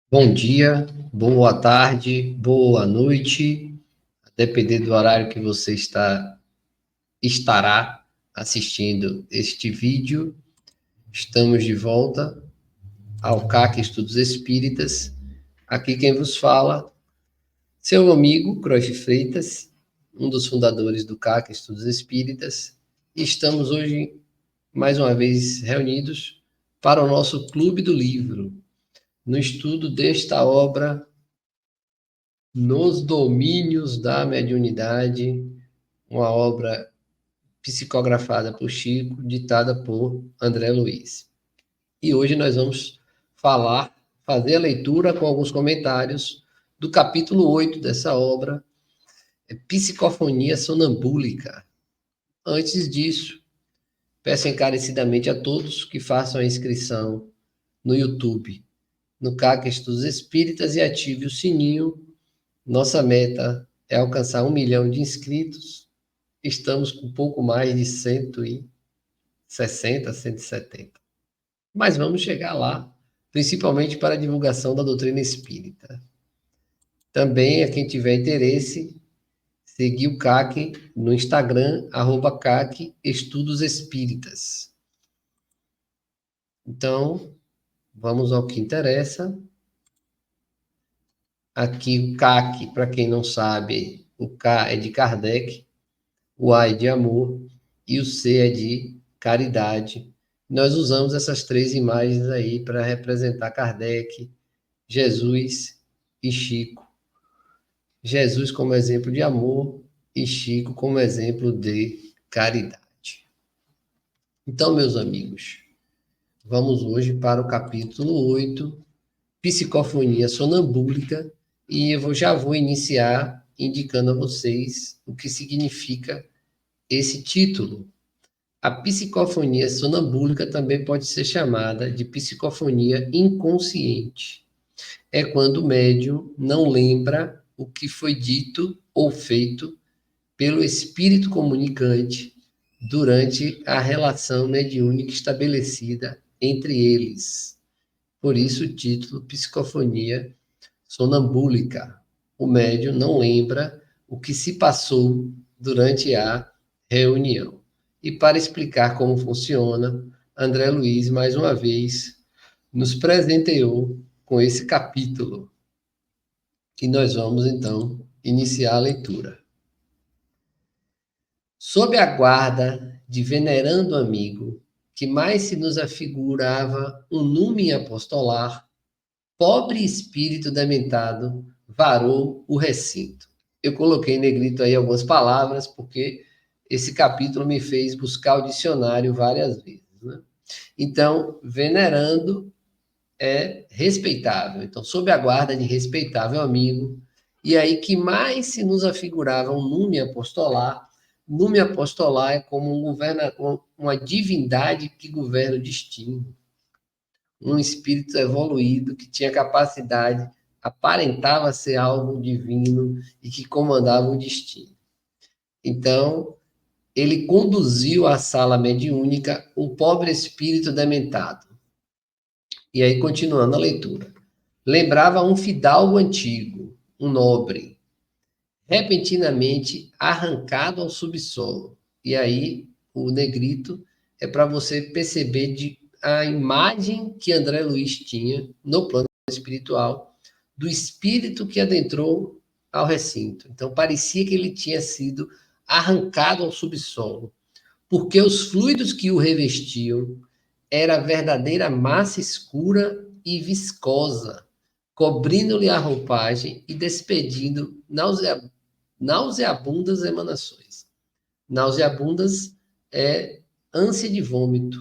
Bom dia, boa tarde, boa noite, a depender do horário que você estará assistindo este vídeo. Estamos de volta ao CAC Estudos Espíritas. Aqui quem vos fala, seu amigo Croix Freitas, um dos fundadores do CAC Estudos Espíritas. E estamos hoje, mais uma vez, reunidos para o nosso Clube do Livro, no estudo desta obra Nos Domínios da Mediunidade, uma obra psicografada por Chico, ditada por André Luiz. E hoje nós vamos fazer a leitura com alguns comentários do capítulo 8 dessa obra, Psicofonia Sonambúlica. Antes disso, peço encarecidamente a todos que façam a inscrição no YouTube, no CAC Estudos Espíritas e ative o sininho. Nossa meta é alcançar 1 milhão de inscritos. Estamos com um pouco mais de 160, 170. Mas vamos chegar lá, principalmente para a divulgação da doutrina espírita. Também, a quem tiver interesse, seguir o CAC no Instagram, @CAC Estudos Espíritas. Então, vamos ao que interessa. Aqui o CAC, para quem não sabe, o K é de Kardec, o A é de amor e o C é de caridade. Nós usamos essas três imagens aí para representar Kardec, Jesus e Chico. Jesus como exemplo de amor e Chico como exemplo de caridade. Então, meus amigos, vamos hoje para o capítulo 8, Psicofonia Sonambúlica, e eu já vou iniciar indicando a vocês o que significa esse título. A psicofonia sonambúlica também pode ser chamada de psicofonia inconsciente. É quando o médium não lembra o que foi dito ou feito pelo espírito comunicante durante a relação mediúnica estabelecida entre eles. Por isso o título Psicofonia Sonambúlica. O médium não lembra o que se passou durante a reunião. E para explicar como funciona, André Luiz, mais uma vez, nos presenteou com esse capítulo. E nós vamos, então, iniciar a leitura. Sob a guarda de venerando amigo, que mais se nos afigurava um numen apostolar, pobre espírito dementado varou o recinto. Eu coloquei em negrito aí algumas palavras, porque esse capítulo me fez buscar o dicionário várias vezes, né? Então, venerando é respeitável. Então, sob a guarda de respeitável amigo, e aí que mais se nos afigurava um nume apostolar. Nume apostolar é como uma divindade que governa o destino, um espírito evoluído que tinha capacidade, aparentava ser algo divino e que comandava o destino. Então, ele conduziu à sala mediúnica o pobre espírito dementado. E aí, continuando a leitura. Lembrava um fidalgo antigo, um nobre, repentinamente arrancado ao subsolo. E aí, o negrito é para você perceber a imagem que André Luiz tinha no plano espiritual do espírito que adentrou ao recinto. Então, parecia que ele tinha sido arrancado ao subsolo, porque os fluidos que o revestiam era verdadeira massa escura e viscosa, cobrindo-lhe a roupagem e despedindo nauseabundas emanações. Nauseabundas é ânsia de vômito.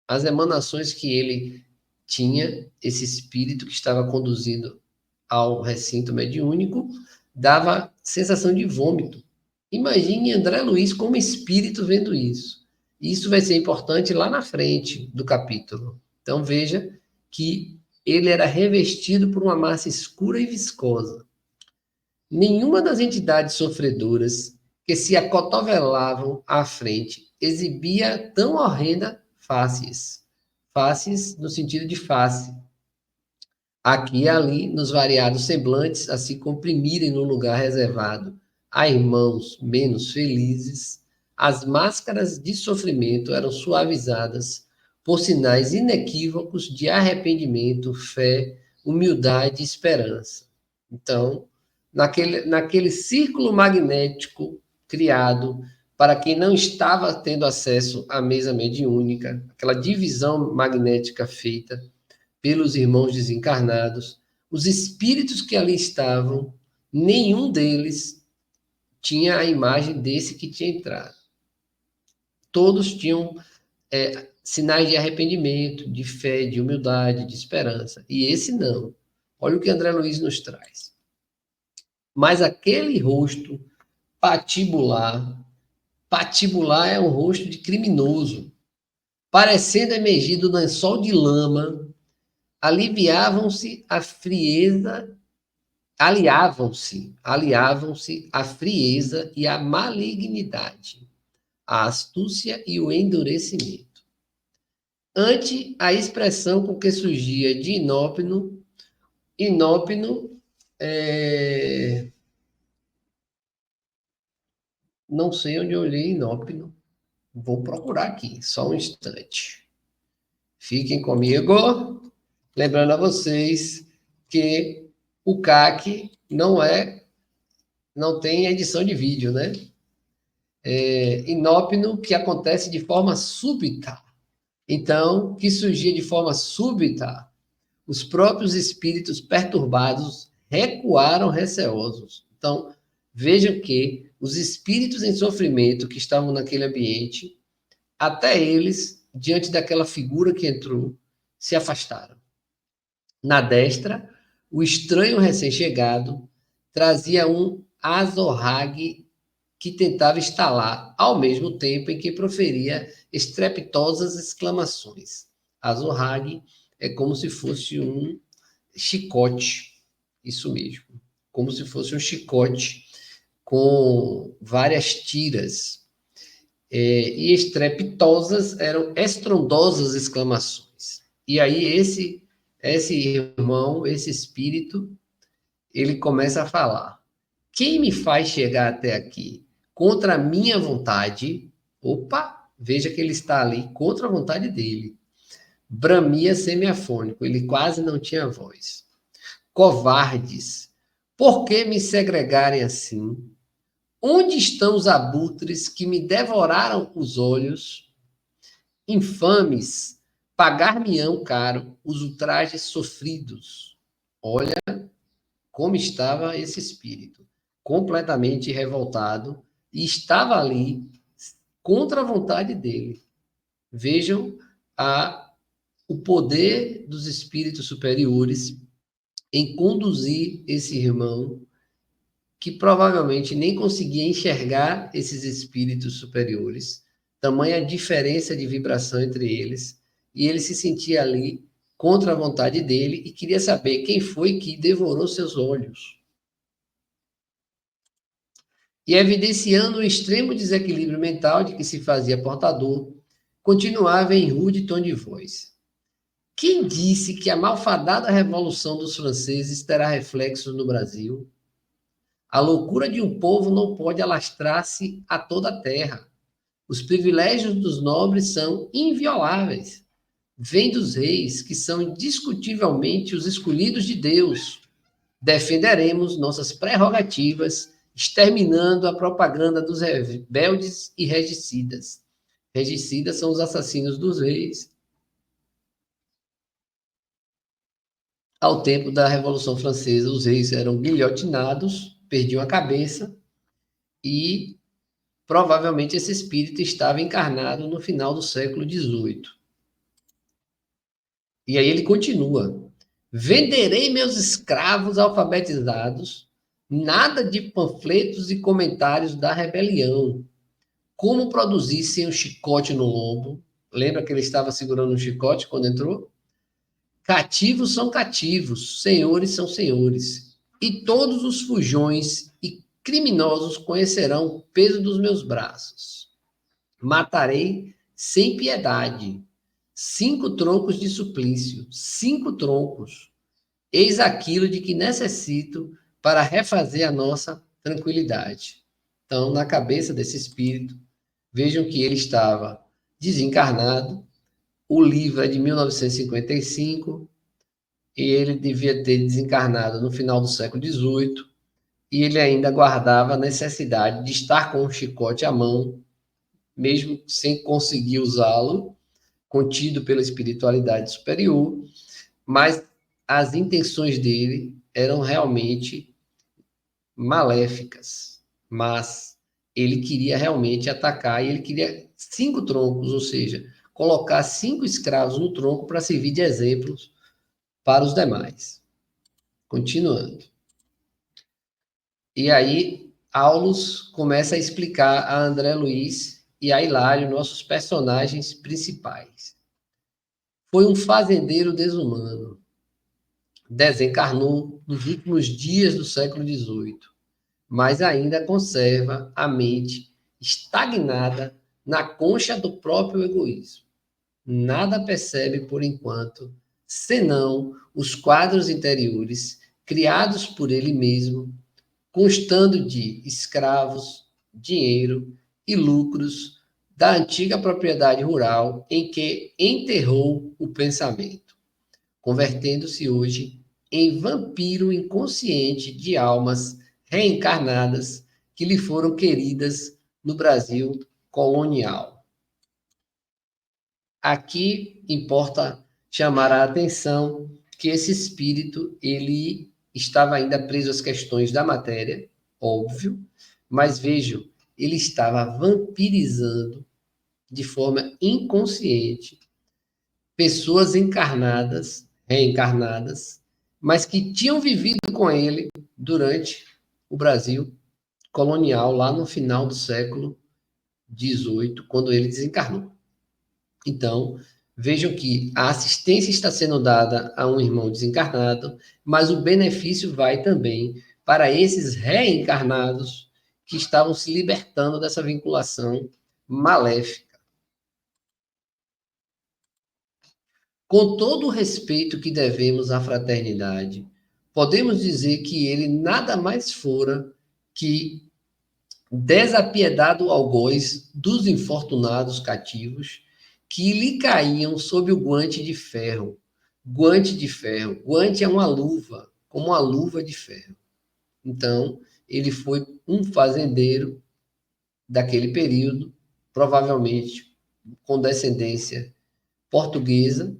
As emanações que ele tinha, esse espírito que estava conduzindo ao recinto mediúnico, dava sensação de vômito. Imagine André Luiz como espírito vendo isso. Isso vai ser importante lá na frente do capítulo. Então veja que ele era revestido por uma massa escura e viscosa. Nenhuma das entidades sofredoras que se acotovelavam à frente exibia tão horrenda faces. Faces no sentido de face. aqui e ali, nos variados semblantes, a se comprimirem no lugar reservado a irmãos menos felizes, as máscaras de sofrimento eram suavizadas por sinais inequívocos de arrependimento, fé, humildade e esperança. Então, naquele círculo magnético criado para quem não estava tendo acesso à mesa mediúnica, aquela divisão magnética feita pelos irmãos desencarnados, os espíritos que ali estavam, nenhum deles tinha a imagem desse que tinha entrado. Todos tinham sinais de arrependimento, de fé, de humildade, de esperança. E esse não. Olha o que André Luiz nos traz. Mas aquele rosto patibular, patibular é um rosto de criminoso, parecendo emergir do lençol de lama, aliviavam-se a frieza, aliavam-se a frieza e a malignidade, a astúcia e o endurecimento. Ante a expressão com que surgia de inópino, não sei onde eu olhei inópino, vou procurar aqui, só um instante. Fiquem comigo, lembrando a vocês que o CAC não tem edição de vídeo, né? Inópino que acontece de forma súbita. Então, que surgia de forma súbita, os próprios espíritos perturbados recuaram receosos. Então, vejam que os espíritos em sofrimento que estavam naquele ambiente, até eles, diante daquela figura que entrou, se afastaram. Na destra, o estranho recém-chegado trazia um azorrague que tentava estalar, ao mesmo tempo em que proferia estrepitosas exclamações. Azorrague é como se fosse um chicote, isso mesmo, como se fosse um chicote com várias tiras. E estrepitosas eram estrondosas exclamações. E aí esse irmão, esse espírito, ele começa a falar: quem me faz chegar até aqui contra a minha vontade? Opa, veja que ele está ali contra a vontade dele. Bramia semiafônico, ele quase não tinha voz. Covardes, por que me segregarem assim? Onde estão os abutres que me devoraram os olhos? Infames, pagar-me-ão caro os ultrajes sofridos. Olha como estava esse espírito, completamente revoltado, e estava ali contra a vontade dele. Vejam o poder dos espíritos superiores em conduzir esse irmão, que provavelmente nem conseguia enxergar esses espíritos superiores, tamanha diferença de vibração entre eles, e ele se sentia ali contra a vontade dele e queria saber quem foi que devorou seus olhos. E evidenciando o extremo desequilíbrio mental de que se fazia portador, continuava em rude tom de voz. Quem disse que a malfadada Revolução dos Franceses terá reflexos no Brasil? A loucura de um povo não pode alastrar-se a toda a terra. Os privilégios dos nobres são invioláveis. Vêm dos reis, que são indiscutivelmente os escolhidos de Deus. Defenderemos nossas prerrogativas, exterminando a propaganda dos rebeldes e regicidas. Regicidas são os assassinos dos reis. Ao tempo da Revolução Francesa, os reis eram guilhotinados, perdiam a cabeça, e provavelmente esse espírito estava encarnado no final do século XVIII. E aí ele continua: venderei meus escravos alfabetizados, nada de panfletos e comentários da rebelião. Como produzissem um chicote no lombo. Lembra que ele estava segurando um chicote quando entrou? Cativos são cativos, senhores são senhores. E todos os fujões e criminosos conhecerão o peso dos meus braços. Matarei sem piedade. 5 troncos de suplício. 5 troncos. Eis aquilo de que necessito para refazer a nossa tranquilidade. Então, na cabeça desse espírito, vejam que ele estava desencarnado. O livro é de 1955 e ele devia ter desencarnado no final do século XVIII, e ele ainda guardava a necessidade de estar com o chicote à mão, mesmo sem conseguir usá-lo, contido pela espiritualidade superior, mas as intenções dele eram realmente maléficas, mas ele queria realmente atacar, e ele queria 5 troncos, ou seja, colocar 5 escravos no tronco para servir de exemplos para os demais. Continuando. E aí, Aulus começa a explicar a André Luiz e a Hilário, nossos personagens principais. Foi um fazendeiro desumano. Desencarnou nos últimos dias do século XVIII, mas ainda conserva a mente estagnada na concha do próprio egoísmo. Nada percebe por enquanto, senão os quadros interiores criados por ele mesmo, constando de escravos, dinheiro e lucros da antiga propriedade rural em que enterrou o pensamento, convertendo-se hoje em vampiro inconsciente de almas reencarnadas que lhe foram queridas no Brasil colonial. Aqui importa chamar a atenção que esse espírito, ele estava ainda preso às questões da matéria, óbvio, mas vejam, ele estava vampirizando de forma inconsciente pessoas encarnadas, reencarnadas, mas que tinham vivido com ele durante o Brasil colonial, lá no final do século XVIII, quando ele desencarnou. Então, vejam que a assistência está sendo dada a um irmão desencarnado, mas o benefício vai também para esses reencarnados que estavam se libertando dessa vinculação maléfica. Com todo o respeito que devemos à fraternidade, podemos dizer que ele nada mais fora que desapiedado algoz dos infortunados cativos que lhe caíam sob o guante de ferro. Guante de ferro. Guante é uma luva, como uma luva de ferro. Então, ele foi um fazendeiro daquele período, provavelmente com descendência portuguesa,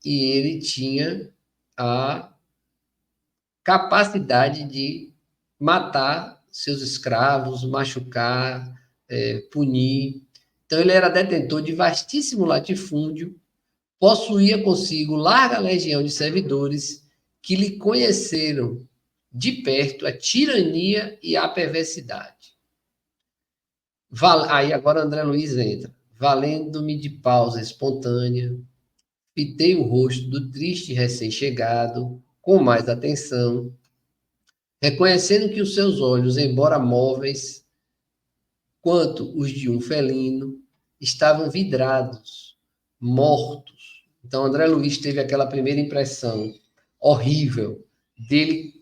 e ele tinha a capacidade de matar seus escravos, machucar, punir. Então, ele era detentor de vastíssimo latifúndio, possuía consigo larga legião de servidores que lhe conheceram de perto a tirania e a perversidade. Aí agora André Luiz entra. Valendo-me de pausa espontânea, fitei o rosto do triste recém-chegado com mais atenção, reconhecendo que os seus olhos, embora móveis, quanto os de um felino, estavam vidrados, mortos. Então, André Luiz teve aquela primeira impressão horrível dele,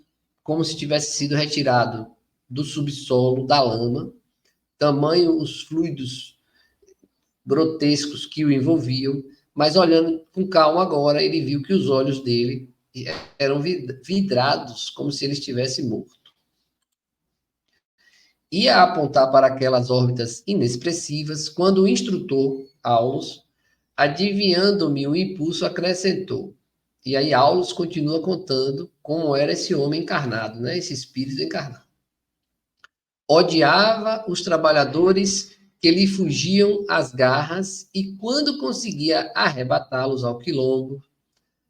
como se tivesse sido retirado do subsolo, da lama, tamanho os fluidos grotescos que o envolviam, mas olhando com calma agora, ele viu que os olhos dele eram vidrados, como se ele estivesse morto. Ia apontar para aquelas órbitas inexpressivas, quando o instrutor, Aulus, adivinhando-me o impulso, acrescentou. E aí Aulus continua contando como era esse homem encarnado, né? Esse espírito encarnado. Odiava os trabalhadores que lhe fugiam às garras e, quando conseguia arrebatá-los ao quilombo,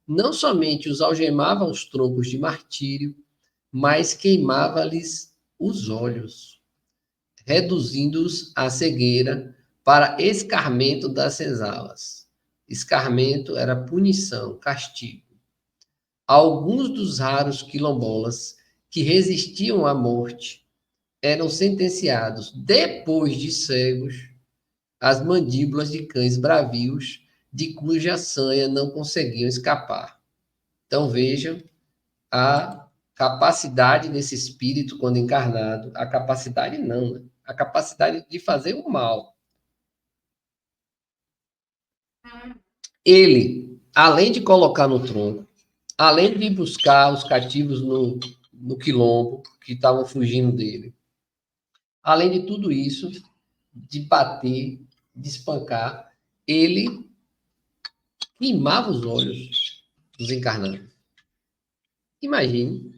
não somente os algemava aos troncos de martírio, mas queimava-lhes os olhos, reduzindo-os à cegueira para escarmento das senzalas. Escarmento era punição, castigo. Alguns dos raros quilombolas que resistiam à morte eram sentenciados, depois de cegos, às mandíbulas de cães bravios, de cuja sanha não conseguiam escapar. Então vejam a capacidade desse espírito, quando encarnado, a capacidade não, né? A capacidade de fazer o mal. Ele, além de colocar no tronco, além de buscar os cativos no quilombo, que estavam fugindo dele, além de tudo isso, de bater, de espancar, ele queimava os olhos dos encarnados. Imagine,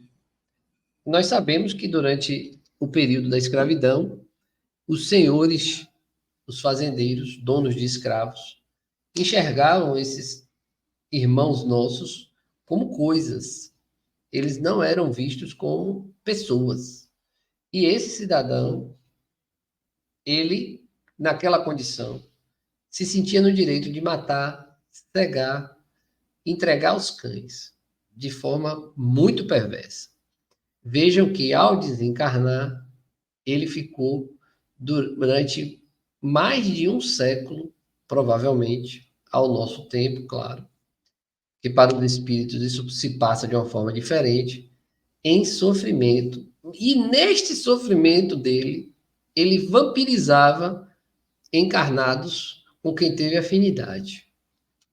nós sabemos que durante o período da escravidão, os senhores, os fazendeiros, donos de escravos, enxergavam esses irmãos nossos como coisas. Eles não eram vistos como pessoas. E esse cidadão, ele, naquela condição, se sentia no direito de matar, cegar, entregar aos cães, de forma muito perversa. Vejam que, ao desencarnar, ele ficou durante mais de um século, provavelmente, ao nosso tempo, claro, que para os espíritos isso se passa de uma forma diferente, em sofrimento. E neste sofrimento dele, ele vampirizava encarnados com quem teve afinidade.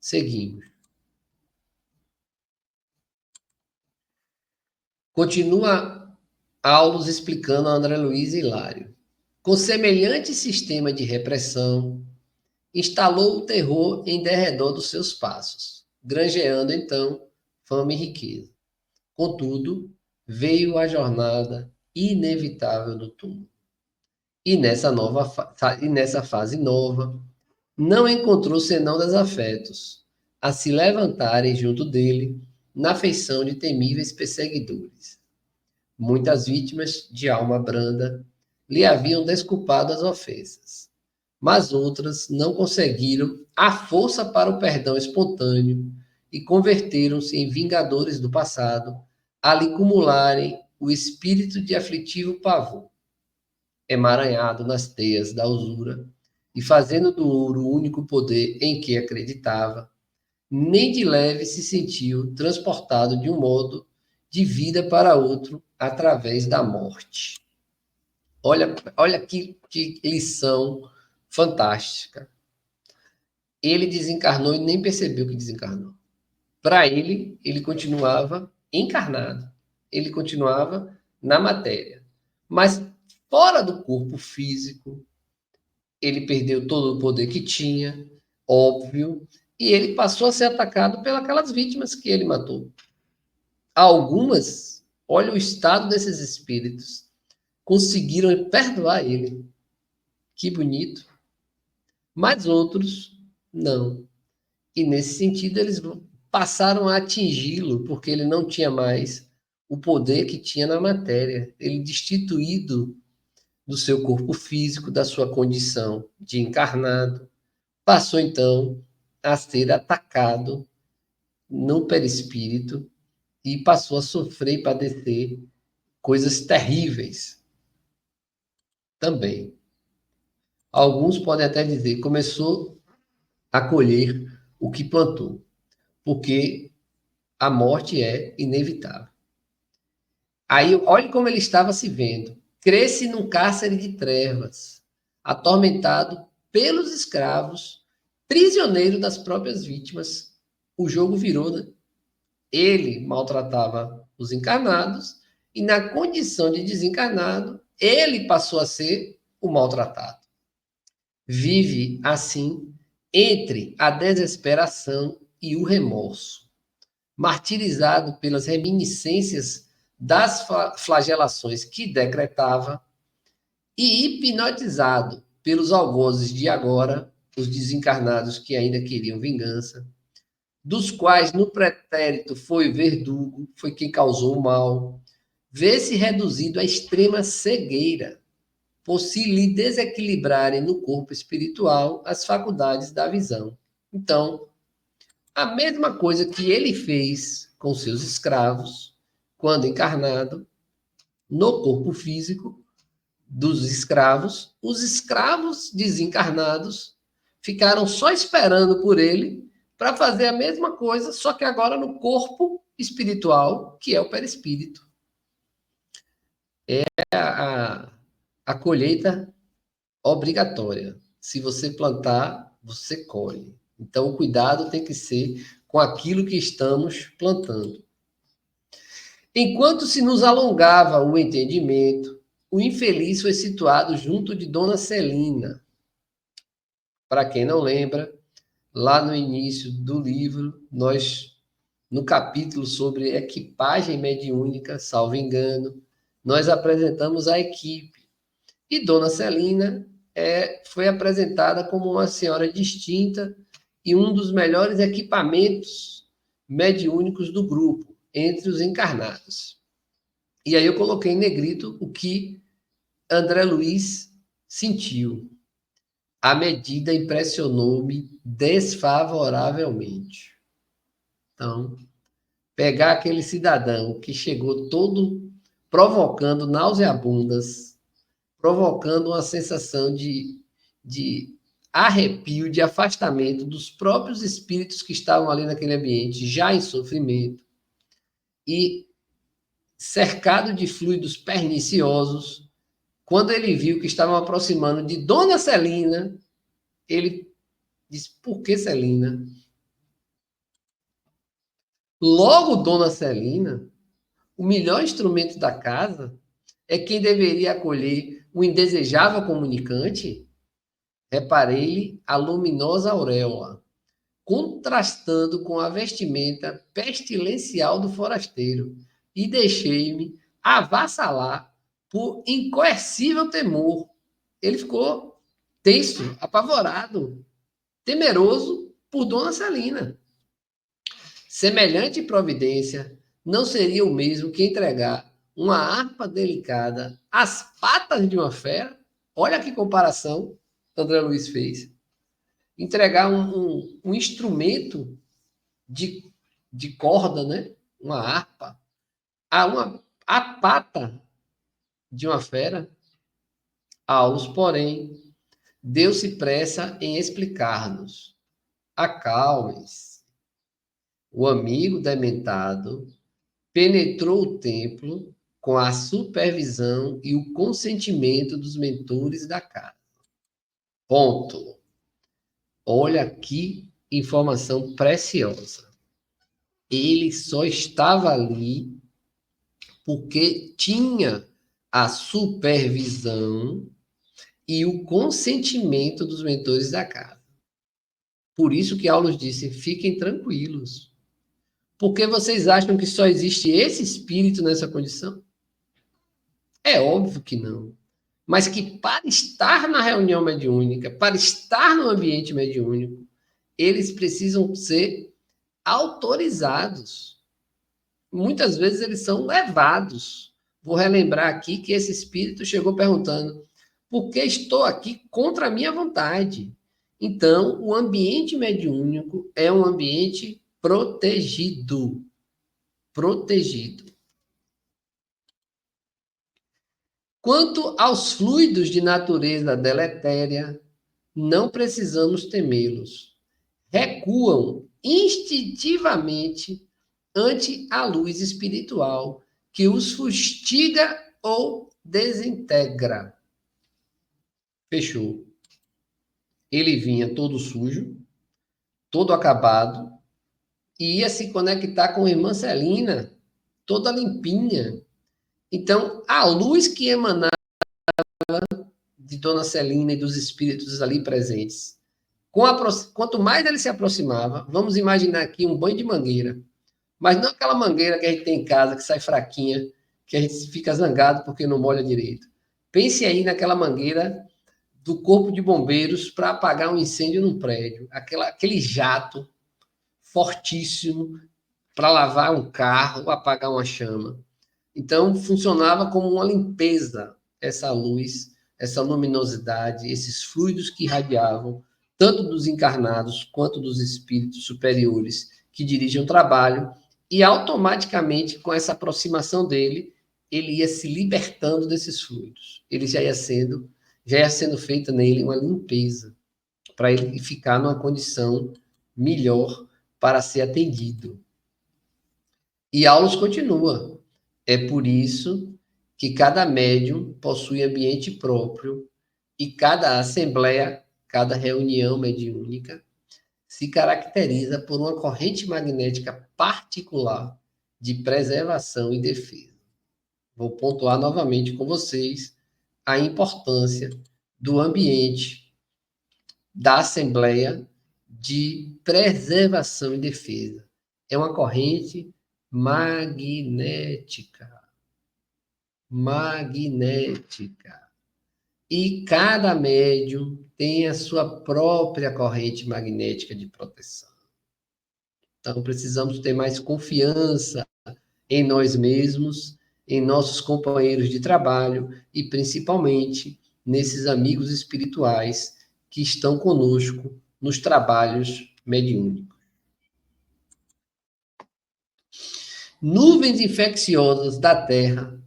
Seguimos. Continua Aulus explicando a André Luiz e Hilário. Com semelhante sistema de repressão, instalou o terror em derredor dos seus passos, granjeando então fama e riqueza. Contudo, veio a jornada inevitável do túmulo. E nessa fase nova, não encontrou senão desafetos a se levantarem junto dele na feição de temíveis perseguidores. Muitas vítimas de alma branda lhe haviam desculpado as ofensas, mas outras não conseguiram a força para o perdão espontâneo e converteram-se em vingadores do passado, a lhe cumularem o espírito de aflitivo pavor, emaranhado nas teias da usura e fazendo do ouro o único poder em que acreditava, nem de leve se sentiu transportado de um modo de vida para outro através da morte. Olha que lição fantástica. Ele desencarnou e nem percebeu que desencarnou. Para ele, ele continuava encarnado. Ele continuava na matéria. Mas fora do corpo físico, ele perdeu todo o poder que tinha, óbvio, e ele passou a ser atacado pelas vítimas que ele matou. Algumas, olha o estado desses espíritos, conseguiram perdoar ele. Que bonito. Mas outros, não. E nesse sentido, eles passaram a atingi-lo, porque ele não tinha mais o poder que tinha na matéria. Ele, destituído do seu corpo físico, da sua condição de encarnado, passou então a ser atacado no perispírito e passou a sofrer e padecer coisas terríveis também. Alguns podem até dizer, começou a colher o que plantou, porque a morte é inevitável. Aí, olhe como ele estava se vendo. Cresce num cárcere de trevas, atormentado pelos escravos, prisioneiro das próprias vítimas. O jogo virou, né? Ele maltratava os encarnados e, na condição de desencarnado, ele passou a ser o maltratado. Vive, assim, entre a desesperação e o remorso, martirizado pelas reminiscências das flagelações que decretava e hipnotizado pelos algozes de agora, os desencarnados que ainda queriam vingança, dos quais no pretérito foi verdugo, foi quem causou o mal, vê-se reduzido à extrema cegueira, por se lhe desequilibrarem no corpo espiritual as faculdades da visão. Então, a mesma coisa que ele fez com seus escravos, quando encarnado, no corpo físico dos escravos, os escravos desencarnados ficaram só esperando por ele para fazer a mesma coisa, só que agora no corpo espiritual, que é o perispírito. É a colheita obrigatória. Se você plantar, você colhe. Então, o cuidado tem que ser com aquilo que estamos plantando. Enquanto se nos alongava o entendimento, o infeliz foi situado junto de Dona Celina. Para quem não lembra, lá no início do livro, no capítulo sobre equipagem mediúnica, salvo engano, nós apresentamos a equipe. E Dona Celina foi apresentada como uma senhora distinta e um dos melhores equipamentos mediúnicos do grupo, entre os encarnados. E aí eu coloquei em negrito o que André Luiz sentiu. A medida impressionou-me desfavoravelmente. Então, pegar aquele cidadão que chegou todo provocando nauseabundas, provocando uma sensação de arrepio, de afastamento dos próprios espíritos que estavam ali naquele ambiente, já em sofrimento, e cercado de fluidos perniciosos, quando ele viu que estavam aproximando de Dona Celina, ele disse: por que Celina? Logo, Dona Celina, o melhor instrumento da casa, é quem deveria acolher o indesejável comunicante? Reparei-lhe a luminosa auréola, contrastando com a vestimenta pestilencial do forasteiro, e deixei-me avassalar por incoercível temor. Ele ficou tenso, apavorado, temeroso por Dona Celina. Semelhante providência não seria o mesmo que entregar uma harpa delicada às patas de uma fera? Olha que comparação André Luiz fez. Entregar um instrumento de corda, né? Uma harpa, a pata de uma fera. Aulus, porém, Deus se pressa em explicar-nos. Acalme-se. O amigo dementado penetrou o templo com a supervisão e o consentimento dos mentores da casa. Ponto. Olha que informação preciosa. Ele só estava ali porque tinha a supervisão e o consentimento dos mentores da casa. Por isso que Aulus disse: fiquem tranquilos. Porque vocês acham que só existe esse espírito nessa condição? É óbvio que não. Mas que para estar na reunião mediúnica, para estar no ambiente mediúnico, eles precisam ser autorizados. Muitas vezes eles são levados. Vou relembrar aqui que esse espírito chegou perguntando: por que estou aqui contra a minha vontade? Então, o ambiente mediúnico é um ambiente protegido. Protegido. Quanto aos fluidos de natureza deletéria, não precisamos temê-los. Recuam instintivamente ante a luz espiritual que os fustiga ou desintegra. Fechou. Ele vinha todo sujo, todo acabado, e ia se conectar com a irmã Celina, toda limpinha. Então, a luz que emanava de Dona Celina e dos espíritos ali presentes, quanto mais ele se aproximava, vamos imaginar aqui um banho de mangueira, mas não aquela mangueira que a gente tem em casa, que sai fraquinha, que a gente fica zangado porque não molha direito. Pense aí naquela mangueira do corpo de bombeiros para apagar um incêndio num prédio, aquele jato fortíssimo para lavar um carro, apagar uma chama. Então, funcionava como uma limpeza, essa luz, essa luminosidade, esses fluidos que irradiavam, tanto dos encarnados quanto dos espíritos superiores que dirigem o trabalho, e automaticamente, com essa aproximação dele, ele ia se libertando desses fluidos. Ele já ia sendo feita nele uma limpeza, para ele ficar numa condição melhor para ser atendido. E Aulos continua. É por isso que cada médium possui ambiente próprio e cada assembleia, cada reunião mediúnica, se caracteriza por uma corrente magnética particular de preservação e defesa. Vou pontuar novamente com vocês a importância do ambiente da Assembleia de preservação e defesa. É uma corrente magnética. Magnética. E cada médium tem a sua própria corrente magnética de proteção. Então, precisamos ter mais confiança em nós mesmos, em nossos companheiros de trabalho e, principalmente, nesses amigos espirituais que estão conosco nos trabalhos mediúnicos. Nuvens infecciosas da Terra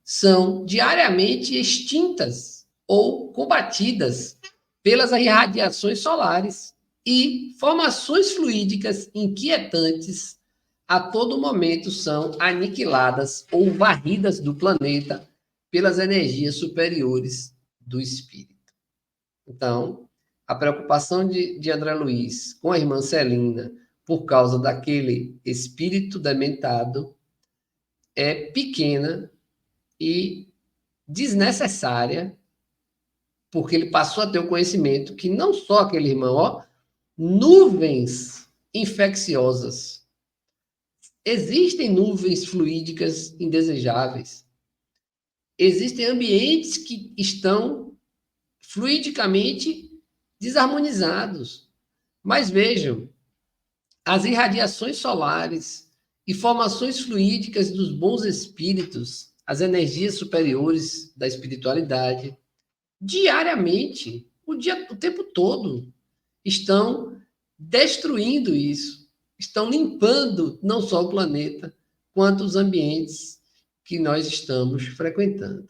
são diariamente extintas ou combatidas pelas irradiações solares e formações fluídicas inquietantes a todo momento são aniquiladas ou varridas do planeta pelas energias superiores do espírito. Então, a preocupação de André Luiz com a irmã Celina por causa daquele espírito dementado é pequena e desnecessária, porque ele passou a ter o conhecimento que não só aquele irmão, nuvens infecciosas. Existem nuvens fluídicas indesejáveis. Existem ambientes que estão fluidicamente desarmonizados. Mas vejam, as irradiações solares e formações fluídicas dos bons espíritos, as energias superiores da espiritualidade, diariamente, o tempo todo, estão destruindo isso, estão limpando não só o planeta, quanto os ambientes que nós estamos frequentando.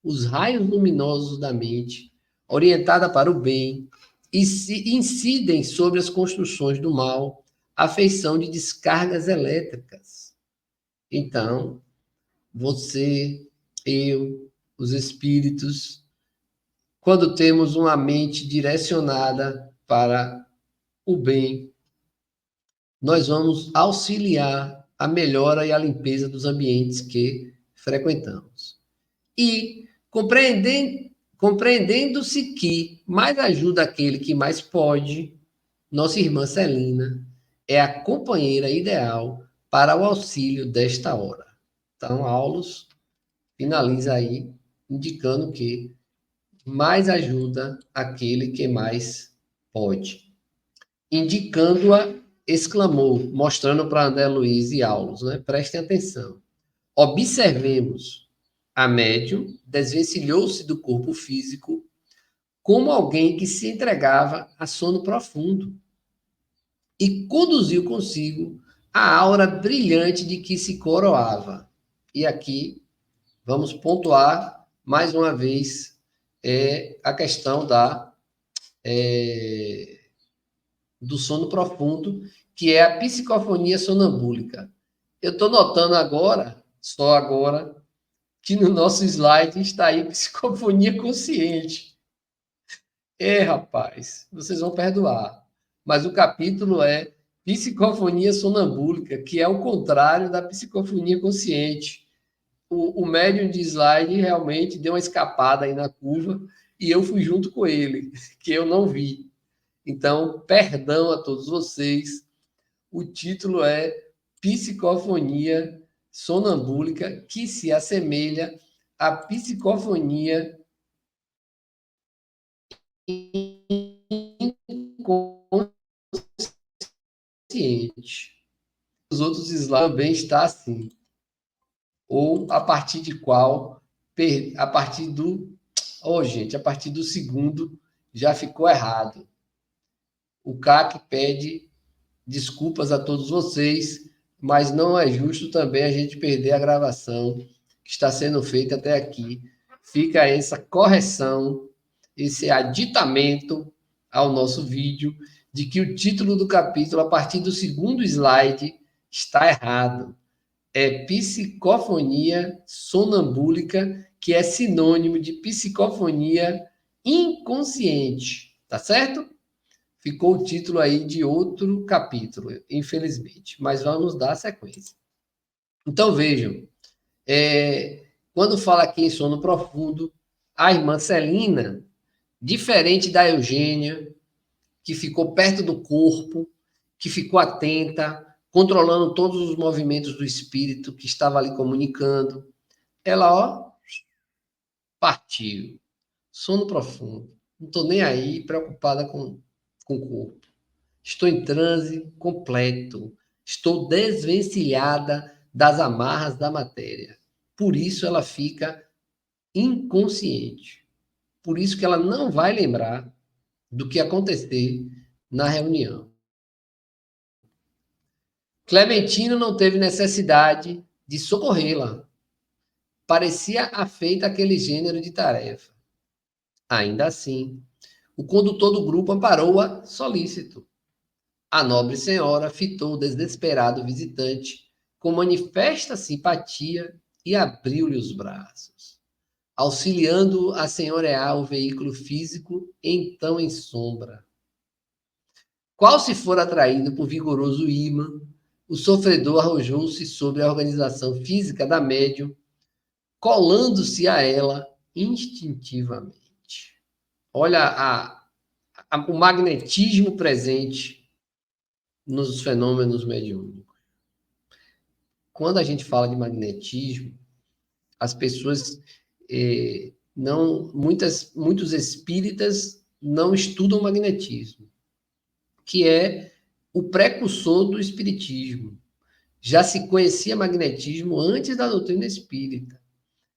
Os raios luminosos da mente, orientada para o bem, incidem sobre as construções do mal, à feição de descargas elétricas. Então, você, eu, os espíritos, quando temos uma mente direcionada para o bem, nós vamos auxiliar a melhora e a limpeza dos ambientes que frequentamos. E compreendendo-se que mais ajuda aquele que mais pode, nossa irmã Celina é a companheira ideal para o auxílio desta hora. Então, Aulos finaliza aí indicando que mais ajuda aquele que mais pode. Indicando-a, exclamou, mostrando para André Luiz e Aulos, né? Prestem atenção. Observemos. A médium desvencilhou-se do corpo físico como alguém que se entregava a sono profundo e conduziu consigo a aura brilhante de que se coroava. E aqui vamos pontuar mais uma vez a questão do sono profundo, que é a psicofonia sonambúlica. Eu estou notando agora, só agora, que no nosso slide está aí psicofonia consciente. Rapaz, vocês vão perdoar. Mas o capítulo é psicofonia sonambúlica, que é o contrário da psicofonia consciente. O médium de slide realmente deu uma escapada aí na curva e eu fui junto com ele, que eu não vi. Então, perdão a todos vocês. O título é Psicofonia Sonambúlica, que se assemelha à psicofonia inconsciente. Os outros slides também está assim. Ou a partir de qual? A partir do... gente, a partir do segundo já ficou errado. O CAC pede desculpas a todos vocês, mas não é justo também a gente perder a gravação que está sendo feita até aqui. Fica essa correção, esse aditamento ao nosso vídeo, de que o título do capítulo, a partir do segundo slide, está errado. É psicofonia sonambúlica, que é sinônimo de psicofonia inconsciente, tá certo? Ficou o título aí de outro capítulo, infelizmente, mas vamos dar sequência. Então vejam, quando fala aqui em sono profundo, a irmã Celina, diferente da Eugênia, que ficou perto do corpo, que ficou atenta, controlando todos os movimentos do espírito que estava ali comunicando, ela, ó, partiu. Sono profundo. Não estou nem aí, preocupada com o corpo. Estou em transe completo. Estou desvencilhada das amarras da matéria. Por isso ela fica inconsciente. Por isso que ela não vai lembrar do que acontecer na reunião. Clementino não teve necessidade de socorrê-la. Parecia afeita àquele gênero de tarefa. Ainda assim, o condutor do grupo amparou-a solícito. A nobre senhora fitou o desesperado visitante com manifesta simpatia e abriu-lhe os braços, auxiliando-o a senhorear o veículo físico então em sombra. Qual se for atraído por vigoroso ímã, o sofredor arrojou-se sobre a organização física da médium, colando-se a ela instintivamente. Olha o magnetismo presente nos fenômenos mediúnicos. Quando a gente fala de magnetismo, as pessoas muitos espíritas não estudam magnetismo, que é o precursor do espiritismo. Já se conhecia magnetismo antes da doutrina espírita.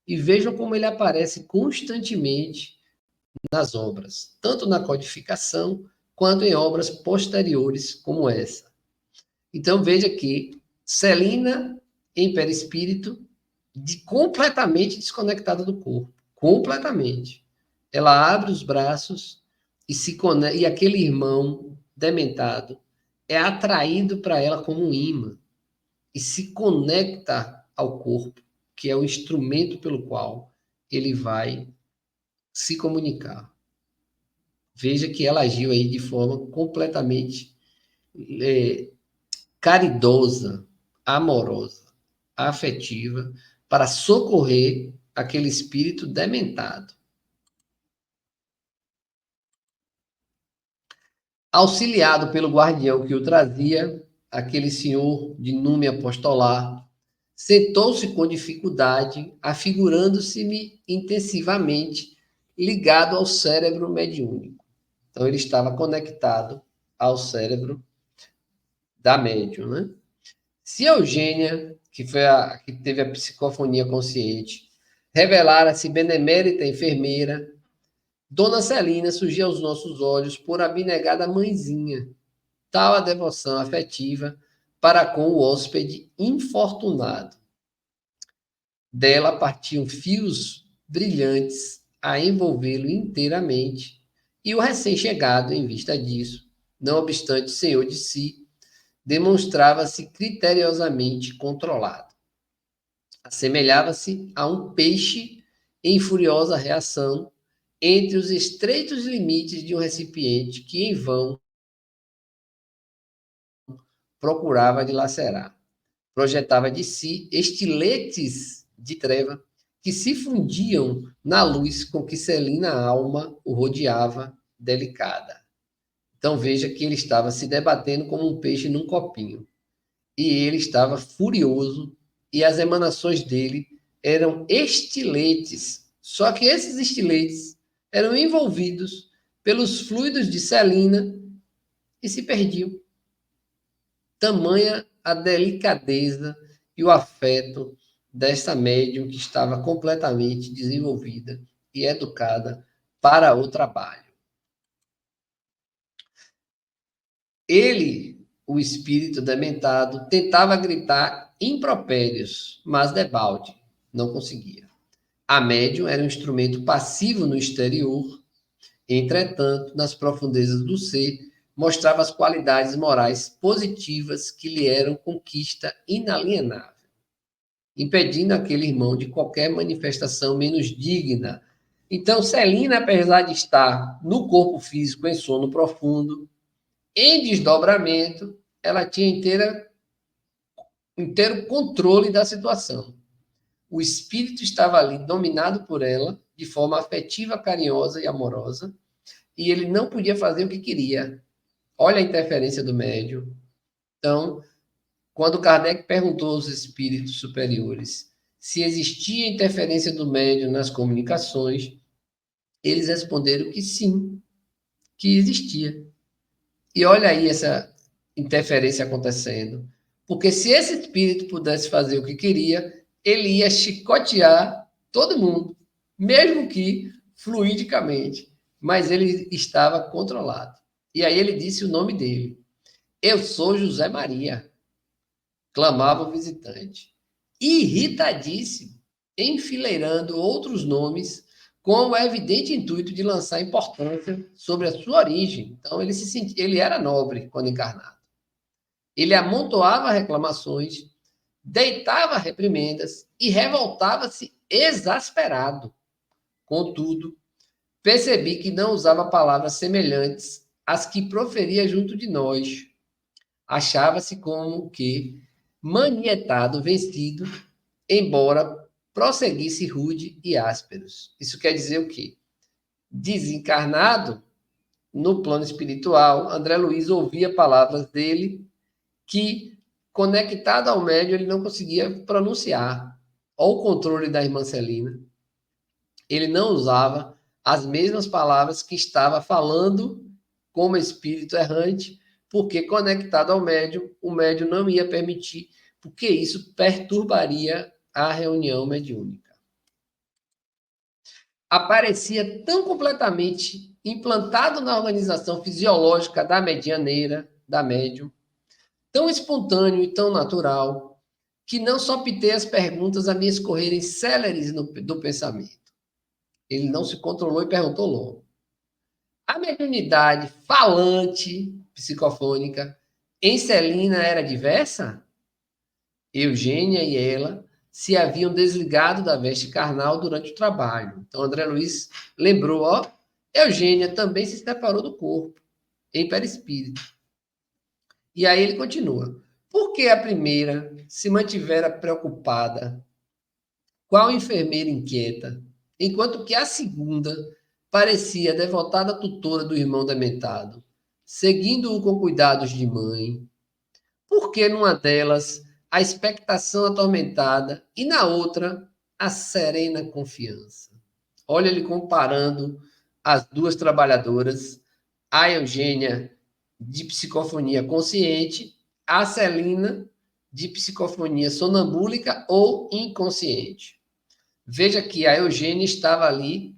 E vejam como ele aparece constantemente nas obras, tanto na codificação quanto em obras posteriores como essa. Então veja que Celina em perispírito completamente desconectada do corpo, completamente. Ela abre os braços e aquele irmão dementado é atraído para ela como um imã e se conecta ao corpo, que é o instrumento pelo qual ele vai se comunicar. Veja que ela agiu aí de forma completamente caridosa, amorosa, afetiva, para socorrer aquele espírito dementado. Auxiliado pelo guardião que o trazia, aquele senhor de núme apostolar, sentou-se com dificuldade, afigurando-se-me intensivamente ligado ao cérebro mediúnico. Então, ele estava conectado ao cérebro da médium, né? Se Eugênia, que foi a que teve a psicofonia consciente, revelara-se benemérita enfermeira, Dona Celina surgia aos nossos olhos por abnegada mãezinha, tal a devoção afetiva para com o hóspede infortunado. Dela partiam fios brilhantes a envolvê-lo inteiramente, e o recém-chegado, em vista disso, não obstante senhor de si, demonstrava-se criteriosamente controlado. Assemelhava-se a um peixe em furiosa reação entre os estreitos limites de um recipiente que em vão procurava dilacerar. Projetava de si estiletes de treva que se fundiam na luz com que Celina alma o rodeava delicada. Então veja que ele estava se debatendo como um peixe num copinho. E ele estava furioso e as emanações dele eram estiletes. Só que esses estiletes eram envolvidos pelos fluidos de Celina e se perdiam. Tamanha a delicadeza e o afeto dessa médium que estava completamente desenvolvida e educada para o trabalho. Ele, o espírito dementado, tentava gritar impropérios, mas debalde, não conseguia. A médium era um instrumento passivo no exterior, entretanto, nas profundezas do ser, mostrava as qualidades morais positivas que lhe eram conquista inalienável, impedindo aquele irmão de qualquer manifestação menos digna. Então, Celina, apesar de estar no corpo físico em sono profundo, em desdobramento, ela tinha inteiro controle da situação. O espírito estava ali dominado por ela, de forma afetiva, carinhosa e amorosa, e ele não podia fazer o que queria. Olha a interferência do médium. Então, quando Kardec perguntou aos espíritos superiores se existia interferência do médium nas comunicações, eles responderam que sim, que existia. E olha aí essa interferência acontecendo. Porque se esse espírito pudesse fazer o que queria, ele ia chicotear todo mundo, mesmo que fluidicamente. Mas ele estava controlado. E aí ele disse o nome dele. Eu sou José Maria, clamava o visitante. Irritadíssimo, enfileirando outros nomes com o evidente intuito de lançar importância sobre a sua origem. Então, ele era nobre quando encarnado. Ele amontoava reclamações, deitava reprimendas e revoltava-se exasperado. Contudo, percebi que não usava palavras semelhantes às que proferia junto de nós. Achava-se como que manietado, vencido, embora prosseguisse rude e ásperos. Isso quer dizer o quê? Desencarnado, no plano espiritual, André Luiz ouvia palavras dele que, conectado ao médium, ele não conseguia pronunciar. Olha o controle da irmã Celina. Ele não usava as mesmas palavras que estava falando como espírito errante, porque conectado ao médium, o médium não ia permitir, porque isso perturbaria a reunião mediúnica. Aparecia tão completamente implantado na organização fisiológica da medianeira, da médium, tão espontâneo e tão natural, que não só pitei as perguntas a me escorrerem céleres do pensamento. Ele não se controlou e perguntou logo. A mediunidade falante, psicofônica, em Celina era diversa? Eugênia e ela se haviam desligado da veste carnal durante o trabalho. Então, André Luiz lembrou, ó, Eugênia também se separou do corpo, em perispírito. E aí ele continua. Por que a primeira se mantivera preocupada, qual enfermeira inquieta, enquanto que a segunda parecia devotada tutora do irmão dementado, seguindo-o com cuidados de mãe? Por que numa delas a expectação atormentada e na outra a serena confiança? Olha ele comparando as duas trabalhadoras, a Eugênia de psicofonia consciente, a Celina de psicofonia sonambúlica ou inconsciente. Veja que a Eugênia estava ali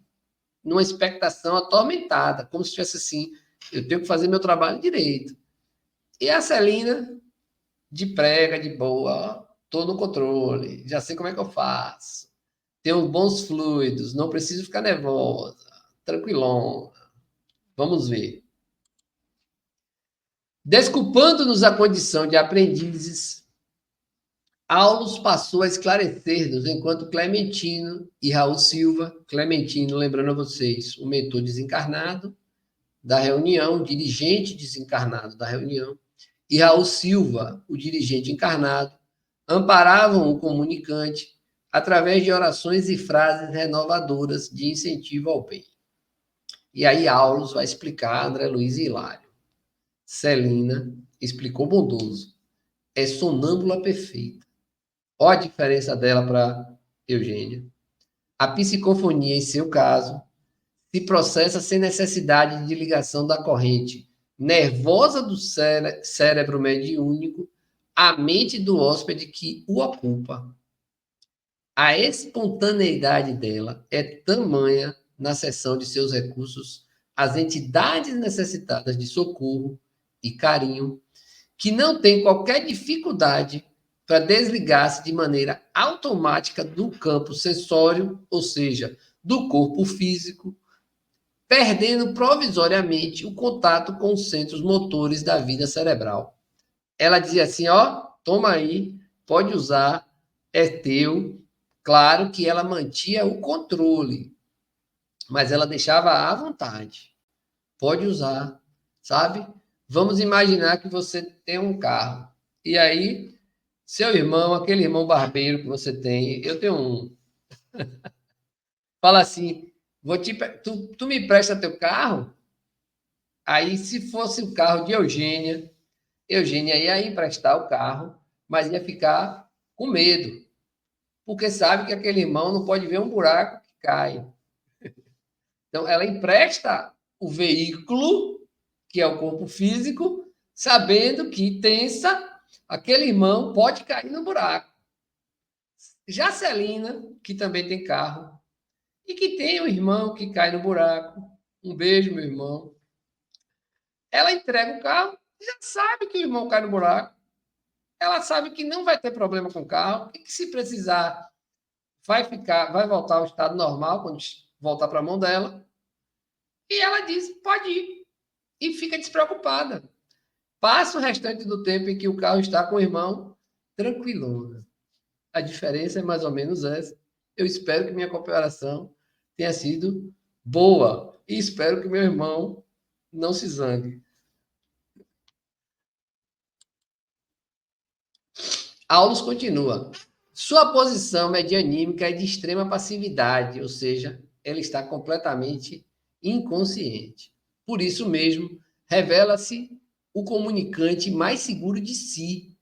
numa expectação atormentada, como se estivesse assim, eu tenho que fazer meu trabalho direito. E a Celina de prega, de boa, estou no controle, já sei como é que eu faço, tenho bons fluidos, não preciso ficar nervosa, tranquilona. Vamos ver. Desculpando-nos a condição de aprendizes, Aulus passou a esclarecer-nos enquanto Clementino e Raul Silva, Clementino, lembrando a vocês, o mentor desencarnado da reunião, o dirigente desencarnado da reunião, e Raul Silva, o dirigente encarnado, amparavam o comunicante através de orações e frases renovadoras de incentivo ao bem. E aí Aulus vai explicar André Luiz e Hilário. Celina explicou bondoso. É sonâmbula perfeita. Olha a diferença dela para Eugênia. A psicofonia, em seu caso, se processa sem necessidade de ligação da corrente nervosa do cérebro mediúnico à mente do hóspede que o ocupa. A espontaneidade dela é tamanha na cessão de seus recursos às entidades necessitadas de socorro e carinho, que não tem qualquer dificuldade para desligar-se de maneira automática do campo sensório, ou seja, do corpo físico, perdendo provisoriamente o contato com os centros motores da vida cerebral. Ela dizia assim, ó, toma aí, pode usar, é teu. Claro que ela mantinha o controle, mas ela deixava à vontade. Pode usar, sabe? Vamos imaginar que você tem um carro. E aí, seu irmão, aquele irmão barbeiro que você tem, eu tenho um, fala assim: tu me presta teu carro? Aí, se fosse o carro de Eugênia, Eugênia ia emprestar o carro, mas ia ficar com medo, porque sabe que aquele irmão não pode ver um buraco que cai. Então, ela empresta o veículo, que é o corpo físico, sabendo que tensa, aquele irmão pode cair no buraco. Já Celina, que também tem carro, e que tem um irmão que cai no buraco, um beijo, meu irmão, ela entrega o carro, já sabe que o irmão cai no buraco, ela sabe que não vai ter problema com o carro, e que se precisar, vai voltar ao estado normal, quando voltar para a mão dela, e ela diz, pode ir, e fica despreocupada. Passa o restante do tempo em que o carro está com o irmão, tranquilona. A diferença é mais ou menos essa. Eu espero que minha cooperação tenha sido boa e espero que meu irmão não se zangue. Aulus continua. Sua posição medianímica é de extrema passividade, ou seja, ela está completamente inconsciente. Por isso mesmo, revela-se o comunicante mais seguro de si.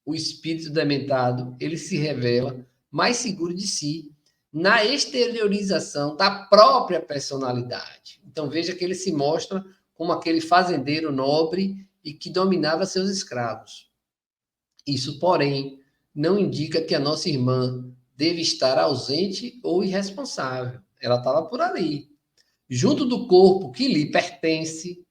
O espírito dementado, ele se revela mais seguro de si na exteriorização da própria personalidade. Então veja que ele se mostra como aquele fazendeiro nobre e que dominava seus escravos. Isso, porém, não indica que a nossa irmã deve estar ausente ou irresponsável. Ela estava por ali, junto do corpo que lhe pertence,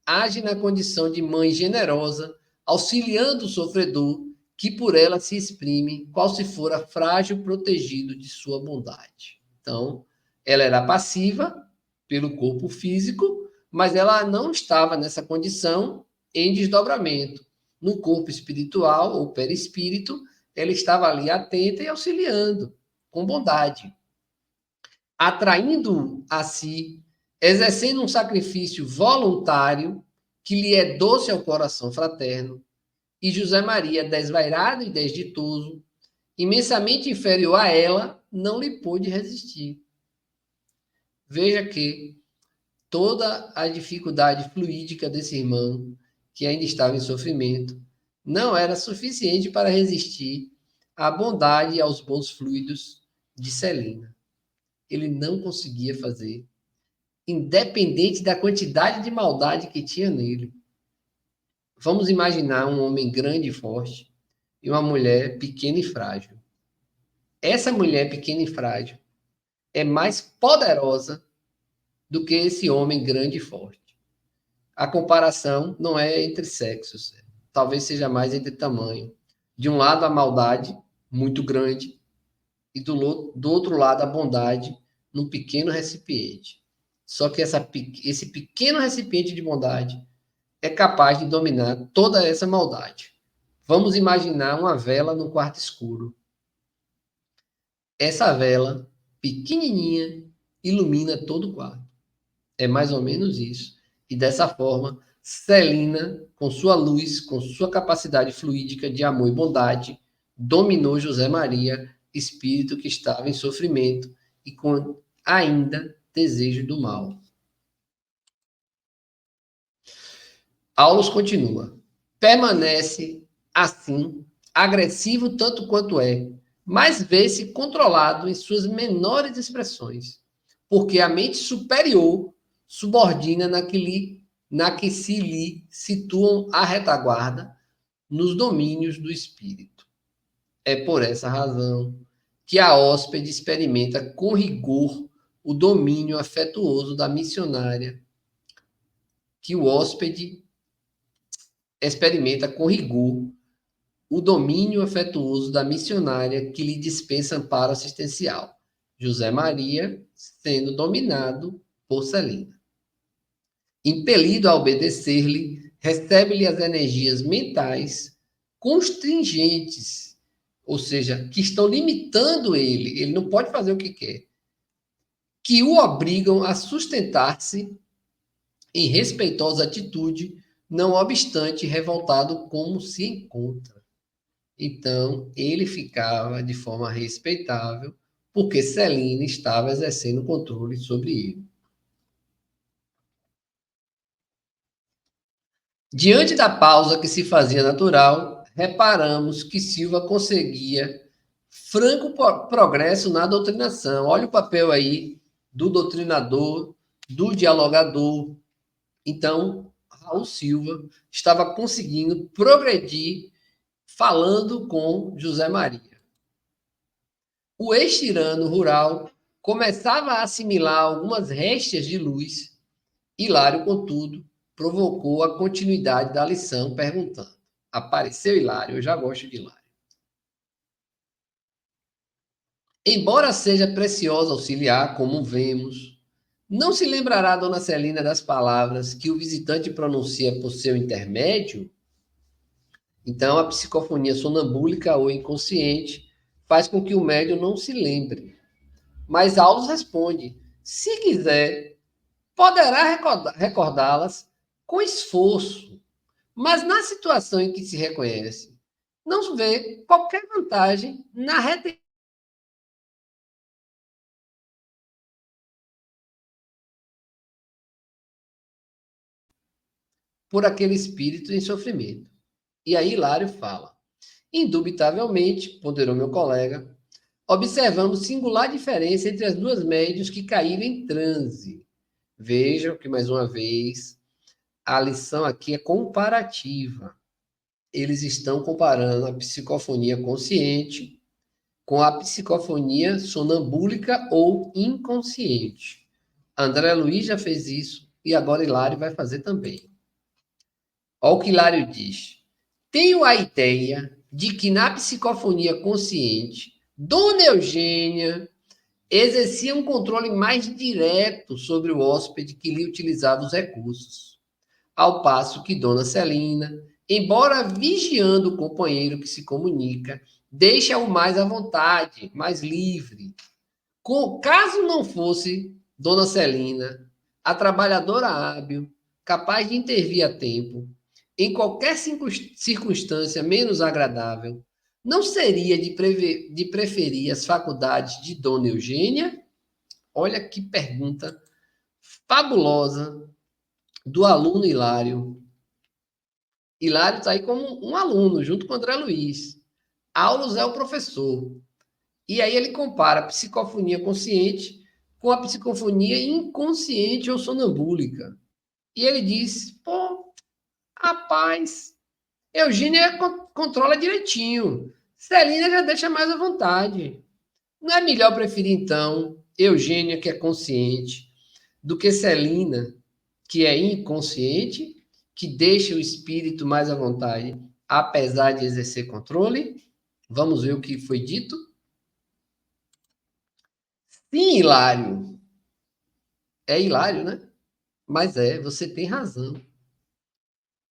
age na condição de mãe generosa, auxiliando o sofredor, que por ela se exprime, qual se fora frágil protegido de sua bondade. Então, ela era passiva pelo corpo físico, mas ela não estava nessa condição em desdobramento. No corpo espiritual ou perispírito, ela estava ali atenta e auxiliando, com bondade, atraindo a si, exercendo um sacrifício voluntário que lhe é doce ao coração fraterno, e José Maria, desvairado e desditoso, imensamente inferior a ela, não lhe pôde resistir. Veja que toda a dificuldade fluídica desse irmão, que ainda estava em sofrimento, não era suficiente para resistir à bondade e aos bons fluidos de Celina. Ele não conseguia fazer, independente da quantidade de maldade que tinha nele. Vamos imaginar um homem grande e forte e uma mulher pequena e frágil. Essa mulher pequena e frágil é mais poderosa do que esse homem grande e forte. A comparação não é entre sexos, talvez seja mais entre tamanho. De um lado, a maldade, muito grande, e do outro lado, a bondade, num pequeno recipiente. Só que esse pequeno recipiente de bondade é capaz de dominar toda essa maldade. Vamos imaginar uma vela no quarto escuro. Essa vela, pequenininha, ilumina todo o quarto. É mais ou menos isso. E dessa forma, Celina, com sua luz, com sua capacidade fluídica de amor e bondade, dominou José Maria, espírito que estava em sofrimento e com ainda desejo do mal. Aulus continua. Permanece, assim, agressivo tanto quanto é, mas vê-se controlado em suas menores expressões, porque a mente superior subordina na que se lhe situam a retaguarda nos domínios do espírito. É por essa razão que a hóspede experimenta com rigor o domínio afetuoso da missionária, que o hóspede experimenta com rigor o domínio afetuoso da missionária que lhe dispensa amparo assistencial. José Maria sendo dominado por Celina. Impelido a obedecer-lhe, recebe-lhe as energias mentais constringentes, ou seja, que estão limitando ele. Ele não pode fazer o que quer, que o obrigam a sustentar-se em respeitosa atitude, não obstante revoltado como se encontra. Então, ele ficava de forma respeitável, porque Celina estava exercendo controle sobre ele. Diante da pausa que se fazia natural, reparamos que Silva conseguia franco progresso na doutrinação. Olha o papel aí do doutrinador, do dialogador. Então, Raul Silva estava conseguindo progredir falando com José Maria. O ex-tirano rural começava a assimilar algumas restas de luz. Hilário, contudo, provocou a continuidade da lição, perguntando. Apareceu Hilário, eu já gosto de Hilário. Embora seja precioso auxiliar, como vemos, não se lembrará Dona Celina das palavras que o visitante pronuncia por seu intermédio? Então, a psicofonia sonambúlica ou inconsciente faz com que o médium não se lembre. Mas Aulos responde: se quiser, poderá recordá-las com esforço, mas na situação em que se reconhece, não vê qualquer vantagem na retenção por aquele espírito em sofrimento. E aí Hilário fala: indubitavelmente, ponderou meu colega, observamos singular diferença entre as duas médios que caíram em transe. Vejam que, mais uma vez, a lição aqui é comparativa. Eles estão comparando a psicofonia consciente com a psicofonia sonambúlica ou inconsciente. André Luiz já fez isso e agora Hilário vai fazer também. Olha o que Hilário diz. Tenho a ideia de que na psicofonia consciente, Dona Eugênia exercia um controle mais direto sobre o hóspede que lhe utilizava os recursos, ao passo que Dona Celina, embora vigiando o companheiro que se comunica, deixa-o mais à vontade, mais livre. Caso não fosse Dona Celina, a trabalhadora hábil, capaz de intervir a tempo, em qualquer circunstância menos agradável, não seria de preferir as faculdades de Dona Eugênia? Olha que pergunta fabulosa do aluno Hilário. Hilário está aí como um aluno, junto com André Luiz. Aulos é o professor. E aí ele compara a psicofonia consciente com a psicofonia inconsciente ou sonambúlica. E ele diz, pô, rapaz, Eugênia controla direitinho. Celina já deixa mais à vontade. Não é melhor preferir, então, Eugênia, que é consciente, do que Celina, que é inconsciente, que deixa o espírito mais à vontade, apesar de exercer controle? Vamos ver o que foi dito? Sim, Hilário. É Hilário, né? Mas você tem razão.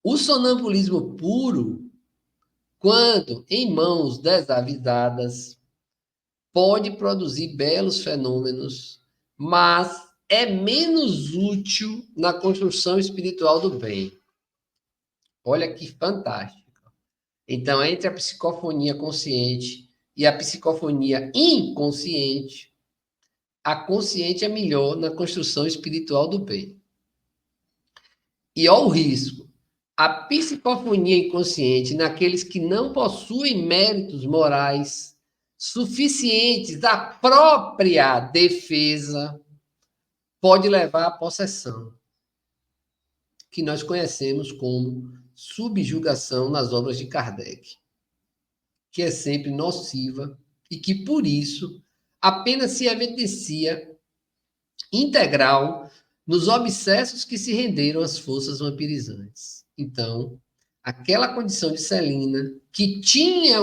O sonambulismo puro, quando em mãos desavisadas, pode produzir belos fenômenos, mas é menos útil na construção espiritual do bem. Olha que fantástico. Então, entre a psicofonia consciente e a psicofonia inconsciente, a consciente é melhor na construção espiritual do bem. E olha o risco. A psicofonia inconsciente naqueles que não possuem méritos morais suficientes à própria defesa pode levar à possessão, que nós conhecemos como subjugação nas obras de Kardec, que é sempre nociva e que, por isso, apenas se evidencia integral nos obsessos que se renderam às forças vampirizantes. Então, aquela condição de Celina, que tinha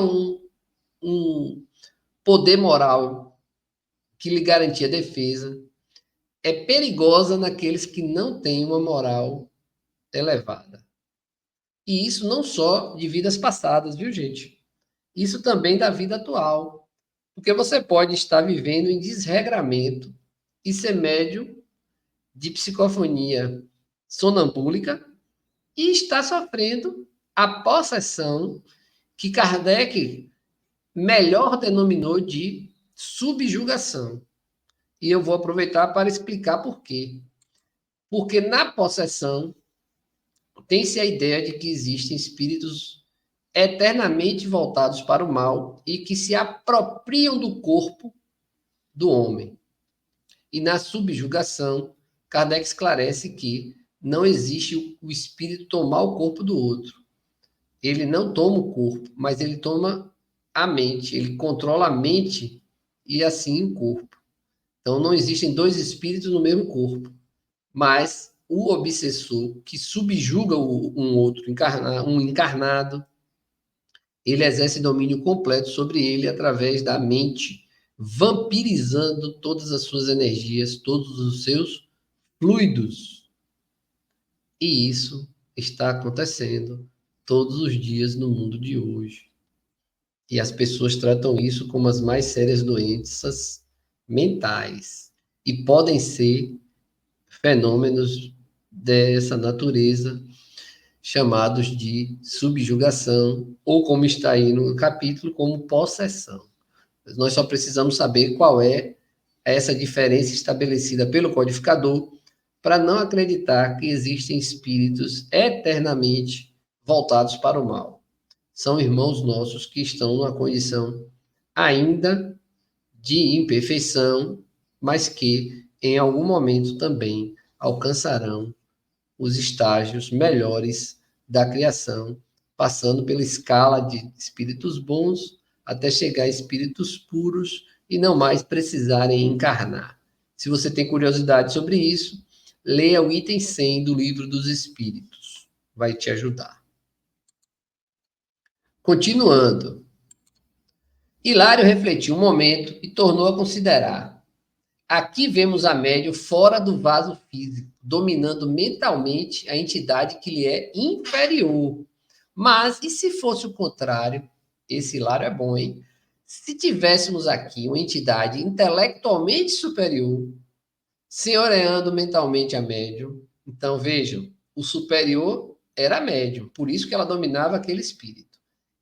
um poder moral que lhe garantia defesa, é perigosa naqueles que não têm uma moral elevada. E isso não só de vidas passadas, viu, gente? Isso também da vida atual. Porque você pode estar vivendo em desregramento e ser médium de psicofonia sonambúlica e está sofrendo a possessão que Kardec melhor denominou de subjugação. E eu vou aproveitar para explicar por quê. Porque na possessão tem-se a ideia de que existem espíritos eternamente voltados para o mal e que se apropriam do corpo do homem. E na subjugação, Kardec esclarece que não existe o espírito tomar o corpo do outro. Ele não toma o corpo, mas ele toma a mente, ele controla a mente e assim o corpo. Então não existem dois espíritos no mesmo corpo, mas o obsessor que subjuga um outro um encarnado, ele exerce domínio completo sobre ele através da mente, vampirizando todas as suas energias, todos os seus fluidos. E isso está acontecendo todos os dias no mundo de hoje. E as pessoas tratam isso como as mais sérias doenças mentais. E podem ser fenômenos dessa natureza, chamados de subjugação, ou como está aí no capítulo, como possessão. Nós só precisamos saber qual é essa diferença estabelecida pelo codificador para não acreditar que existem espíritos eternamente voltados para o mal. São irmãos nossos que estão numa condição ainda de imperfeição, mas que em algum momento também alcançarão os estágios melhores da criação, passando pela escala de espíritos bons até chegar a espíritos puros e não mais precisarem encarnar. Se você tem curiosidade sobre isso, leia o item 100 do Livro dos Espíritos. Vai te ajudar. Continuando. Hilário refletiu um momento e tornou a considerar. Aqui vemos a médium fora do vaso físico, dominando mentalmente a entidade que lhe é inferior. Mas, e se fosse o contrário? Esse Hilário é bom, hein? Se tivéssemos aqui uma entidade intelectualmente superior, senhoreando mentalmente a médium, então vejam, o superior era a médium, por isso que ela dominava aquele espírito.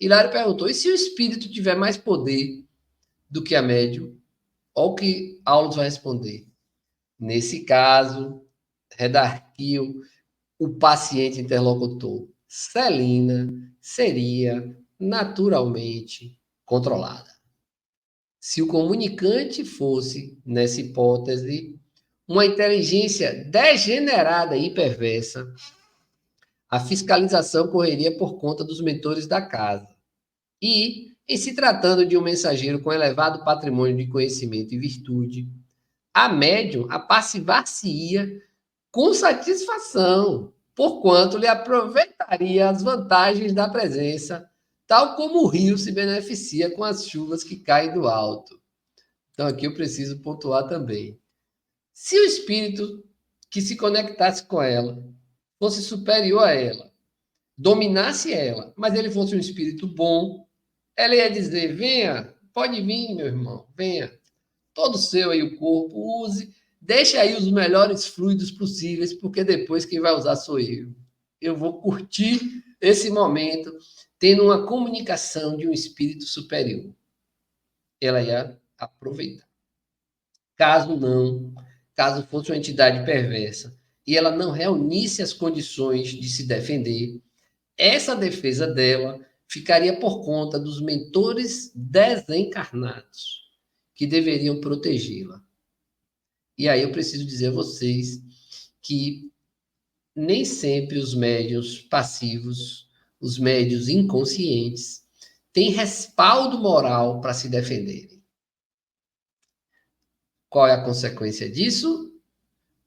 Hilário perguntou: e se o espírito tiver mais poder do que a médium? Olha o que Aulos vai responder. Nesse caso, redarquiu o paciente interlocutor. Celina seria naturalmente controlada. Se o comunicante fosse, nessa hipótese, uma inteligência degenerada e perversa, a fiscalização correria por conta dos mentores da casa. E, em se tratando de um mensageiro com elevado patrimônio de conhecimento e virtude, a médium apassivar-se-ia com satisfação, porquanto lhe aproveitaria as vantagens da presença, tal como o rio se beneficia com as chuvas que caem do alto. Então, aqui eu preciso pontuar também. Se o espírito que se conectasse com ela fosse superior a ela, dominasse ela, mas ele fosse um espírito bom, ela ia dizer: venha, pode vir, meu irmão, venha, todo seu aí o corpo, use, deixe aí os melhores fluidos possíveis, porque depois quem vai usar sou eu. Eu vou curtir esse momento tendo uma comunicação de um espírito superior. Ela ia aproveitar. Caso não, caso fosse uma entidade perversa e ela não reunisse as condições de se defender, essa defesa dela ficaria por conta dos mentores desencarnados que deveriam protegê-la. E aí eu preciso dizer a vocês que nem sempre os médiuns passivos, os médiuns inconscientes, têm respaldo moral para se defenderem. Qual é a consequência disso?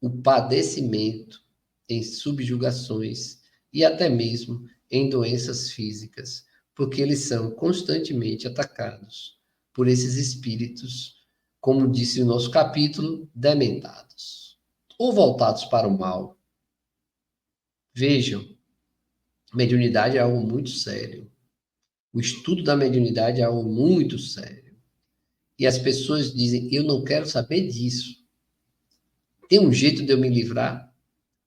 O padecimento em subjugações e até mesmo em doenças físicas, porque eles são constantemente atacados por esses espíritos, como disse o nosso capítulo, dementados. ou voltados para o mal. Vejam, mediunidade é algo muito sério. O estudo da mediunidade é algo muito sério. E as pessoas dizem, eu não quero saber disso. Tem um jeito de eu me livrar?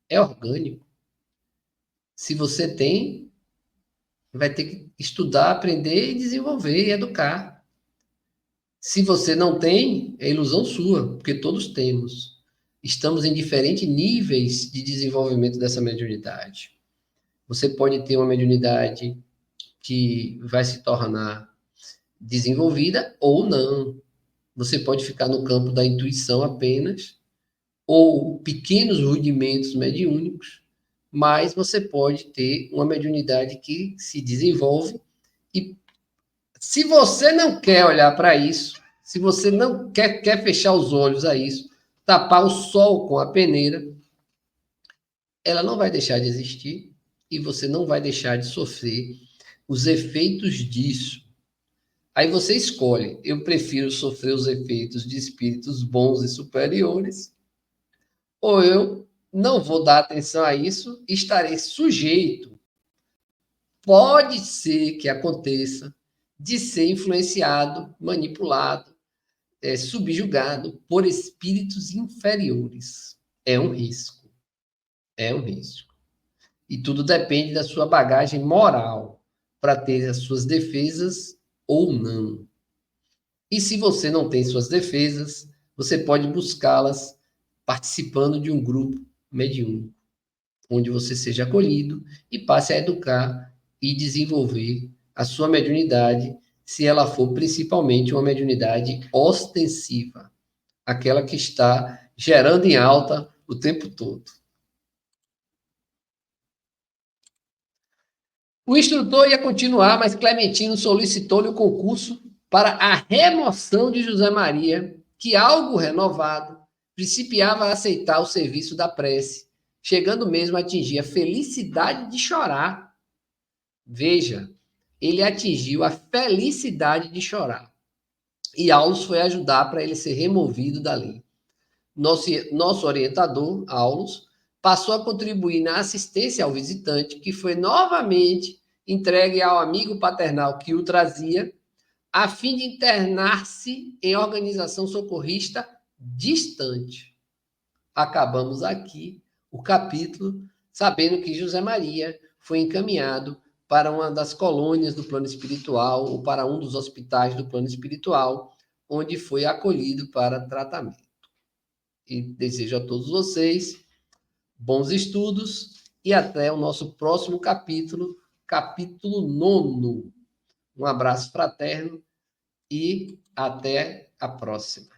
É orgânico. Se você tem, vai ter que estudar, aprender e desenvolver e educar. Se você não tem, é ilusão sua, porque todos temos. Estamos em diferentes níveis de desenvolvimento dessa mediunidade. Você pode ter uma mediunidade que vai se tornar desenvolvida ou não. Você pode ficar no campo da intuição apenas, ou pequenos rudimentos mediúnicos, mas você pode ter uma mediunidade que se desenvolve e se você não quer olhar para isso, se você não quer fechar os olhos a isso, tapar o sol com a peneira, ela não vai deixar de existir e você não vai deixar de sofrer os efeitos disso. Aí você escolhe, eu prefiro sofrer os efeitos de espíritos bons e superiores, ou eu não vou dar atenção a isso e estarei sujeito. Pode ser que aconteça de ser influenciado, manipulado, subjugado por espíritos inferiores. É um risco. É um risco. E tudo depende da sua bagagem moral para ter as suas defesas ou não. E se você não tem suas defesas, você pode buscá-las participando de um grupo mediúnico, onde você seja acolhido e passe a educar e desenvolver a sua mediunidade, se ela for principalmente uma mediunidade ostensiva, aquela que está gerando em alta o tempo todo. O instrutor ia continuar, mas Clementino solicitou-lhe o concurso para a remoção de José Maria, que, algo renovado, principiava a aceitar o serviço da prece, chegando mesmo a atingir a felicidade de chorar. Veja, ele atingiu a felicidade de chorar. E Aulus foi ajudar para ele ser removido dali. Nosso orientador, Aulus, passou a contribuir na assistência ao visitante, que foi novamente entregue ao amigo paternal que o trazia, a fim de internar-se em organização socorrista distante. Acabamos aqui o capítulo sabendo que José Maria foi encaminhado para uma das colônias do plano espiritual ou para um dos hospitais do plano espiritual, onde foi acolhido para tratamento. E desejo a todos vocês bons estudos e até o nosso próximo capítulo, capítulo 9. Um abraço fraterno e até a próxima.